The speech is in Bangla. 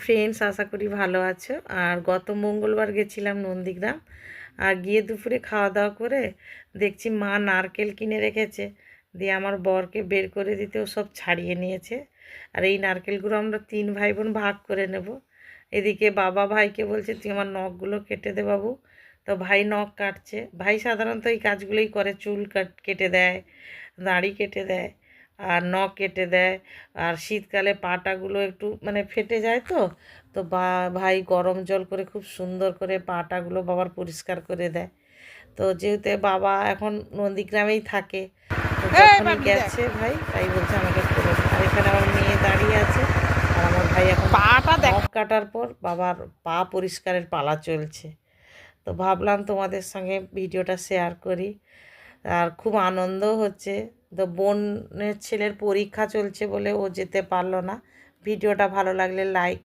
ফ্রেন্ডস, আশা করি ভালো আছো। আর গত মঙ্গলবার গেছিলাম নন্দীগ্রাম। আর গিয়ে দুপুরে খাওয়া দাওয়া করে দেখছি মা নারকেল কিনে রেখেছে। দিয়ে আমার বরকে বের করে দিতে ও সব ছাড়িয়ে নিয়েছে। আর এই নারকেলগুলো আমরা 3 ভাই বোন ভাগ করে নেব। এদিকে বাবা ভাইকে বলছে, তুই আমার নখগুলো কেটে দে বাবু। তো ভাই নখ কাটছে। ভাই সাধারণত এই কাজগুলোই করে, চুল কেটে দেয়, দাড়ি কেটে দেয়, আর নখ কেটে দেয়। আর শীতকালে পাটাগুলো একটু মানে ফেটে যায়, তো তো ভাই গরম জল করে খুব সুন্দর করে পাটাগুলো বাবার পরিষ্কার করে দেয়। তো যেহেতু বাবা এখন নন্দীগ্রামেই থাকে, তো যখনই গেছে ভাই, তাই বলছে আমাকে করে দে। আর এখানে আমার মেয়ে দাঁড়িয়ে আছে। আর আমার ভাই এখন পাটা দেখ। নখ কাটার পর বাবার পা পরিষ্কারের পালা চলছে। তো ভাবলাম তোমাদের সঙ্গে ভিডিওটা শেয়ার করি। আর খুব আনন্দও হচ্ছে। তো বোনের ছেলের পরীক্ষা চলছে বলে ও যেতে পারলো না। ভিডিওটা ভালো লাগলে লাইক